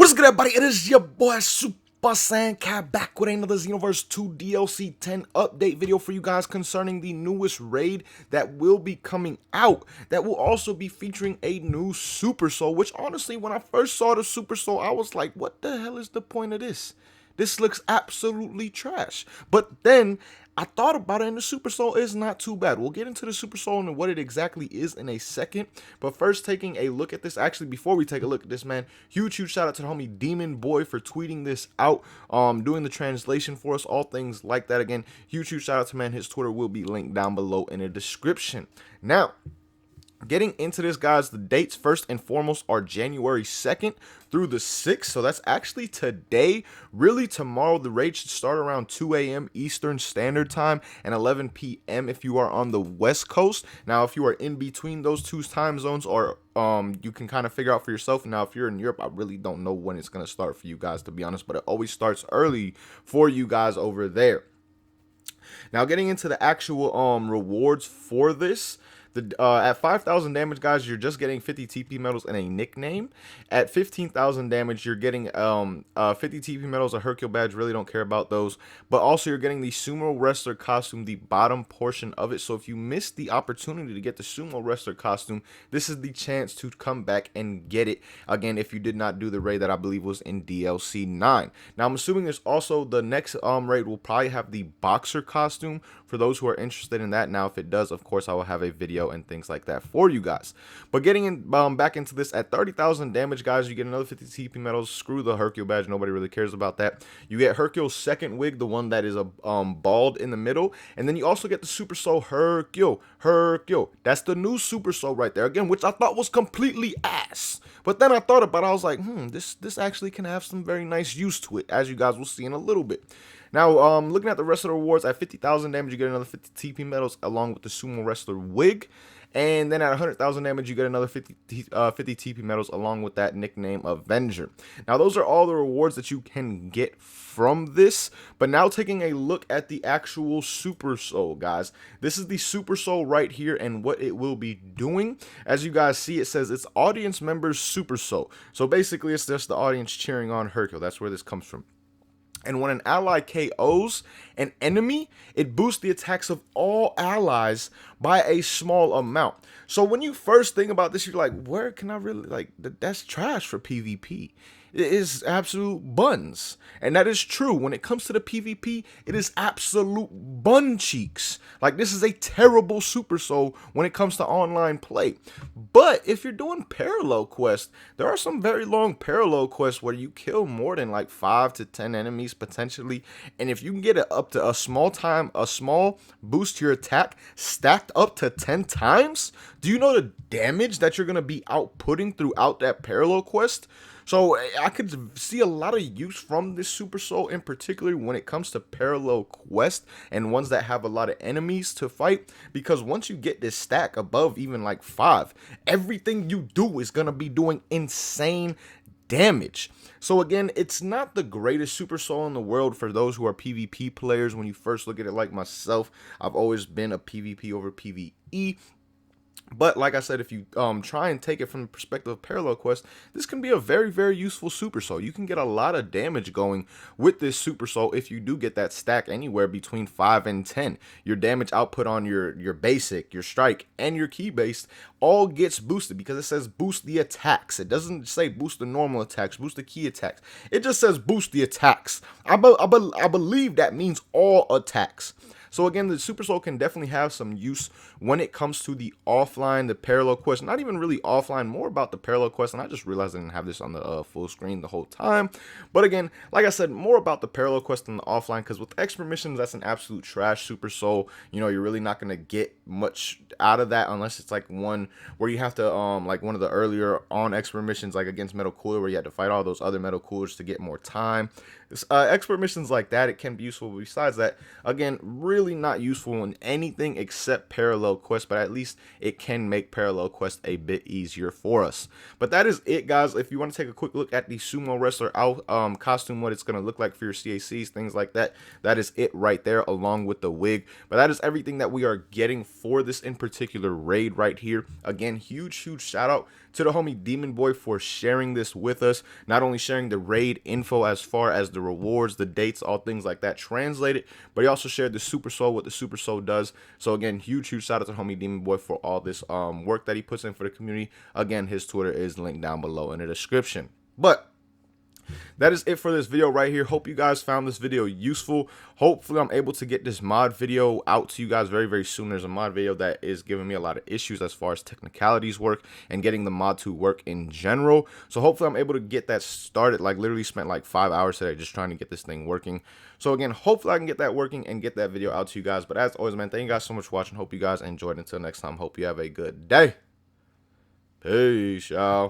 What is good, everybody? It is your boy Super Saiyan Cat back with another Xenoverse 2 DLC 10 update video for you guys concerning the newest raid that will be coming out. That will also be featuring a new Super Soul, which honestly, when I first saw the Super Soul, I was like, what the hell is the point of this? This looks absolutely trash. But then I thought about it, and the Super Soul is not too bad. We'll get into the Super Soul and what it exactly is in a second. But first, taking a look at this. Actually, before we take a look at this, man, huge shout out to the homie Demon Boy for tweeting this out, doing the translation for us, all things like that. Again, huge shout out to man. His Twitter will be linked down below in the description. Now, getting into this, guys, the dates first and foremost are January 2nd through the 6th. So that's actually today. Really, tomorrow the raid should start around 2 a.m. Eastern Standard Time and 11 p.m. if you are on the West Coast. Now, if you are in between those two time zones, or you can kind of figure out for yourself. Now, if you're in Europe, I really don't know when it's going to start for you guys, to be honest, but it always starts early for you guys over there. Now, getting into the actual rewards for this. At 5,000 damage, guys, you're just getting 50 TP medals and a nickname. At 15,000 damage, you're getting 50 TP medals, a Hercule badge. Really don't care about those. But also, you're getting the Sumo Wrestler costume, the bottom portion of it. So if you missed the opportunity to get the Sumo Wrestler costume, this is the chance to come back and get it. Again, if you did not do the raid that I believe was in DLC 9. Now, I'm assuming there's also the next raid will probably have the Boxer costume for those who are interested in that. Now, if it does, of course, I will have a video and things like that for you guys. But getting in back into this, at 30,000 damage, guys, you get another 50 TP medals. Screw the Hercule badge, nobody really cares about that. You get Hercule's second wig, the one that is a bald in the middle, and then you also get the Super Soul Hercule. That's the new Super Soul right there, again, which I thought was completely ass. But then I thought about it, I was like, this actually can have some very nice use to it, as you guys will see in a little bit. Now, looking at the rest of the rewards, at 50,000 damage, you get another 50 TP medals along with the Sumo Wrestler wig. And then at 100,000 damage, you get another 50 TP medals along with that nickname Avenger. Now, those are all the rewards that you can get from this. But now taking a look at the actual Super Soul, guys. This is the Super Soul right here and what it will be doing. As you guys see, it says it's audience members Super Soul. So basically, it's just the audience cheering on Hercule. That's where this comes from. And when an ally KOs an enemy, it boosts the attacks of all allies by a small amount. So when you first think about this, you're like, where can I really, like, that's trash for PvP. It is absolute buns. And that is true. When it comes to the PvP, it is absolute bun cheeks. Like, this is a terrible Super Soul when it comes to online play. But if you're doing parallel quests, there are some very long parallel quests where you kill more than like 5 to 10 enemies potentially. And if you can get it up to a small boost to your attack stacked up to 10 times, do you know the damage that you're going to be outputting throughout that parallel quest? So I could see a lot of use from this Super Soul, in particular when it comes to parallel quests and ones that have a lot of enemies to fight, because once you get this stack above even like 5, everything you do is going to be doing insane damage. So again, it's not the greatest Super Soul in the world for those who are PvP players. When you first look at it, like myself, I've always been a PvP over PvE. But like I said, if you try and take it from the perspective of parallel quest, this can be a very useful Super Soul. You can get a lot of damage going with this Super Soul if you do get that stack anywhere between 5 and 10. Your damage output on your basic, your strike, and your key based all gets boosted because it says boost the attacks. It doesn't say boost the normal attacks, boost the key attacks. It just says boost the attacks. I believe that means all attacks. So again, the Super Soul can definitely have some use when it comes to the offline, the parallel quest. Not even really offline, more about the parallel quest. And I just realized I didn't have this on the full screen the whole time. But again, like I said, more about the parallel quest than the offline. Because with expert missions, that's an absolute trash Super Soul. You know, you're really not going to get much out of that unless it's like one where you have to, like one of the earlier on expert missions, like against Metal Cooler, where you had to fight all those other Metal Coolers to get more time. Expert missions like that, it can be useful. Besides that, again, really not useful in anything except parallel quest, but at least it can make parallel quest a bit easier for us. But that is it, guys. If you want to take a quick look at the Sumo Wrestler costume, what it's going to look like for your CACs, things like that, that is it right there, along with the wig. But that is everything that we are getting for this in particular raid right here. Again, huge shout out to the homie Demon Boy for sharing this with us. Not only sharing the raid info as far as the rewards, the dates, all things like that translated, but he also shared the Super Soul, what the Super Soul does. So again, huge shout out to homie Demon Boy for all this work that he puts in for the community. Again, his Twitter is linked down below in the description. But that is it for this video right here. Hope you guys found this video useful. Hopefully I'm able to get this mod video out to you guys very soon. There's a mod video that is giving me a lot of issues as far as technicalities work and getting the mod to work in general. So hopefully I'm able to get that started. Like literally spent like 5 hours today just trying to get this thing working. So again, hopefully I can get that working and get that video out to you guys. But as always, man, thank you guys so much for watching. Hope you guys enjoyed. Until next time, hope you have a good day. Peace, y'all.